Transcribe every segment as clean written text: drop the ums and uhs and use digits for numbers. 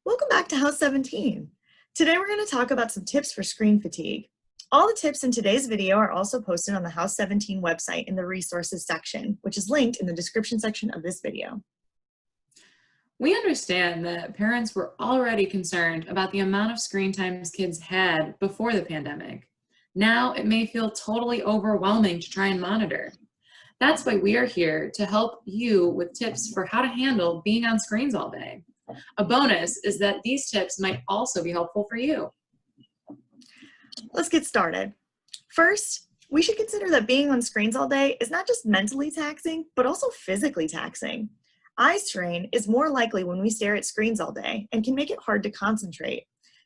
Welcome back to House 17. Today we're going to talk about some tips for screen fatigue. All the tips in today's video are also posted on the House 17 website in the resources section, which is linked in the description section of this video. We understand that parents were already concerned about the amount of screen times kids had before the pandemic. Now it may feel totally overwhelming to try and monitor. That's why we are here to help you with tips for how to handle being on screens all day. A bonus is that these tips might also be helpful for you. Let's get started. First, we should consider that being on screens all day is not just mentally taxing, but also physically taxing. Eye strain is more likely when we stare at screens all day and can make it hard to concentrate.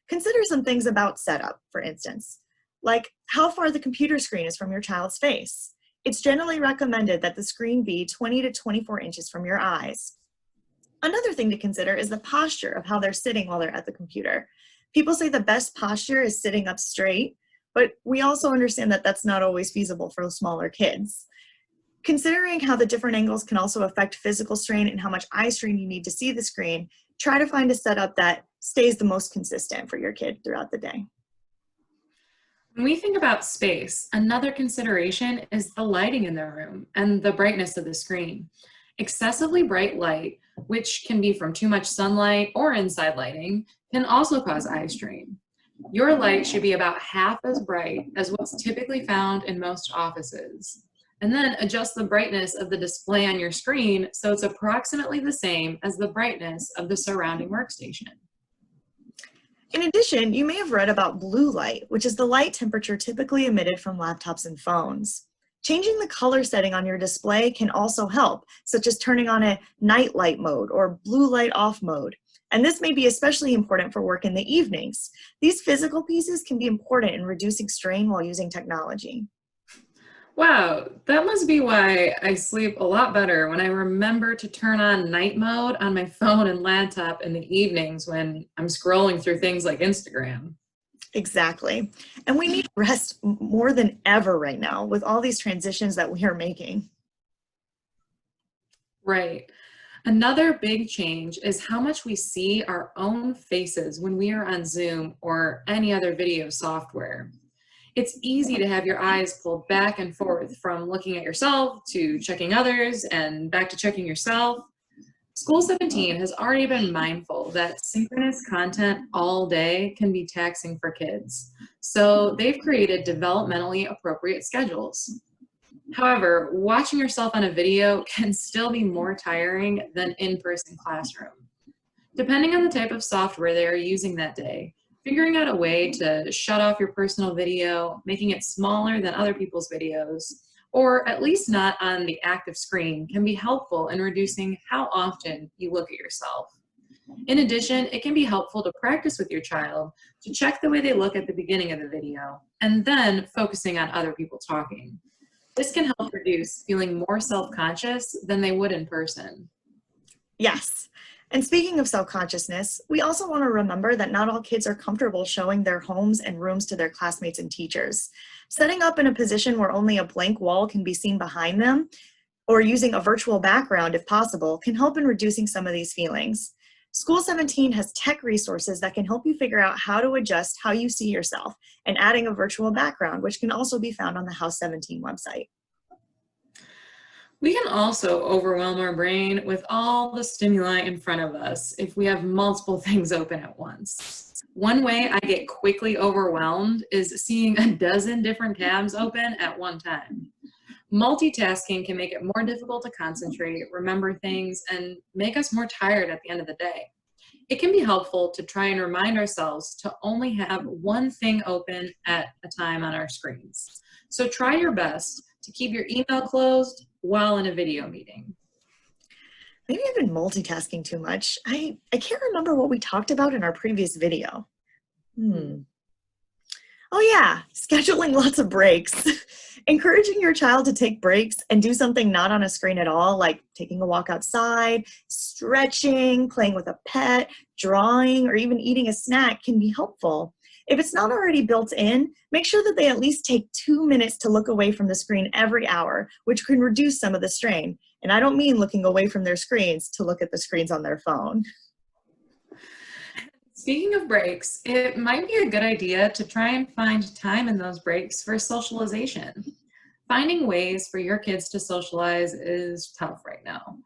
Consider some things about setup, for instance, like how far the computer screen is from your child's face. It's generally recommended that the screen be 20 to 24 inches from your eyes. Another thing to consider is the posture of how they're sitting while they're at the computer. People say the best posture is sitting up straight, but we also understand that that's not always feasible for smaller kids. Considering how the different angles can also affect physical strain and how much eye strain you need to see the screen, try to find a setup that stays the most consistent for your kid throughout the day. When we think about space, another consideration is the lighting in the room and the brightness of the screen. Excessively bright light, which can be from too much sunlight or inside lighting, can also cause eye strain. Your light should be about half as bright as what's typically found in most offices. And then adjust the brightness of the display on your screen so it's approximately the same as the brightness of the surrounding workstation. In addition, you may have read about blue light, which is the light temperature typically emitted from laptops and phones. Changing the color setting on your display can also help, such as turning on a night light mode or blue light off mode. And this may be especially important for work in the evenings. These physical pieces can be important in reducing strain while using technology. Wow, that must be why I sleep a lot better when I remember to turn on night mode on my phone and laptop in the evenings when I'm scrolling through things like Instagram. Exactly. And we need rest more than ever right now with all these transitions that we are making. Right. Another big change is how much we see our own faces when we are on Zoom or any other video software. It's easy to have your eyes pulled back and forth from looking at yourself to checking others and back to checking yourself. School 17 has already been mindful that synchronous content all day can be taxing for kids, so they've created developmentally appropriate schedules. However, watching yourself on a video can still be more tiring than in-person classroom. Depending on the type of software they are using that day, figuring out a way to shut off your personal video, making it smaller than other people's videos, or at least not on the active screen can be helpful in reducing how often you look at yourself. In addition, it can be helpful to practice with your child to check the way they look at the beginning of the video, and then focusing on other people talking. This can help reduce feeling more self-conscious than they would in person. Yes. And speaking of self-consciousness, we also want to remember that not all kids are comfortable showing their homes and rooms to their classmates and teachers. Setting up in a position where only a blank wall can be seen behind them, or using a virtual background if possible, can help in reducing some of these feelings. School 17 has tech resources that can help you figure out how to adjust how you see yourself and adding a virtual background, which can also be found on the House 17 website. We can also overwhelm our brain with all the stimuli in front of us if we have multiple things open at once. One way I get quickly overwhelmed is seeing a dozen different tabs open at one time. Multitasking can make it more difficult to concentrate, remember things, and make us more tired at the end of the day. It can be helpful to try and remind ourselves to only have one thing open at a time on our screens. So try your best to keep your email closed while in a video meeting. Maybe I've been multitasking too much. I can't remember what we talked about in our previous video. Oh yeah, scheduling lots of breaks. Encouraging your child to take breaks and do something not on a screen at all, like taking a walk outside, stretching, playing with a pet, drawing, or even eating a snack can be helpful. If it's not already built in, make sure that they at least take 2 minutes to look away from the screen every hour, which can reduce some of the strain. And I don't mean looking away from their screens to look at the screens on their phone. Speaking of breaks, it might be a good idea to try and find time in those breaks for socialization. Finding ways for your kids to socialize is tough right now.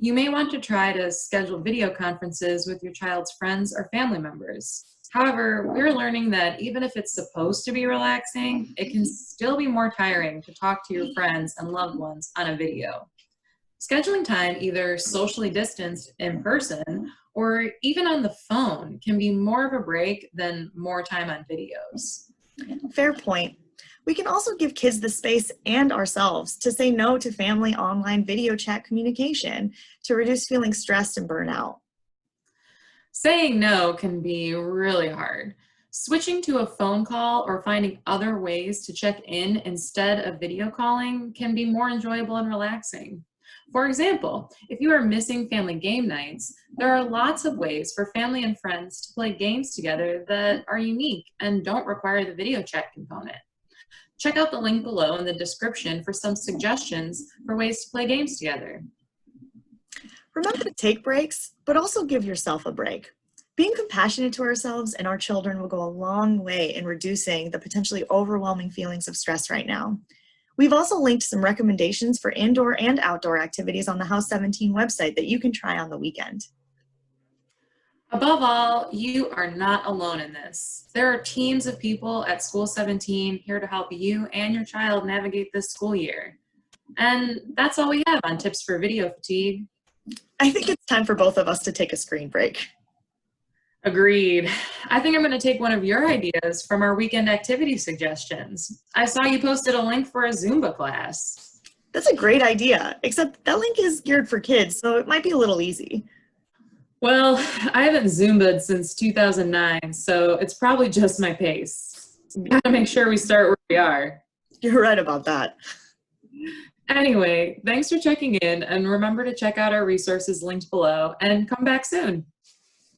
You may want to try to schedule video conferences with your child's friends or family members. However, we're learning that even if it's supposed to be relaxing, it can still be more tiring to talk to your friends and loved ones on a video. Scheduling time either socially distanced in person or even on the phone can be more of a break than more time on videos. Fair point. We can also give kids the space and ourselves to say no to family online video chat communication to reduce feeling stressed and burnout. Saying no can be really hard. Switching to a phone call or finding other ways to check in instead of video calling can be more enjoyable and relaxing. For example, if you are missing family game nights, there are lots of ways for family and friends to play games together that are unique and don't require the video chat component. Check out the link below in the description for some suggestions for ways to play games together. Remember to take breaks, but also give yourself a break. Being compassionate to ourselves and our children will go a long way in reducing the potentially overwhelming feelings of stress right now. We've also linked some recommendations for indoor and outdoor activities on the House 17 website that you can try on the weekend. Above all, you are not alone in this. There are teams of people at School 17 here to help you and your child navigate this school year. And that's all we have on tips for video fatigue. I think it's time for both of us to take a screen break. Agreed. I think I'm going to take one of your ideas from our weekend activity suggestions. I saw you posted a link for a Zumba class. That's a great idea, except that link is geared for kids, so it might be a little easy. Well, I haven't Zumba'd since 2009, so it's probably just my pace. Gotta make sure we start where we are. You're right about that. Anyway, thanks for checking in, and remember to check out our resources linked below and come back soon.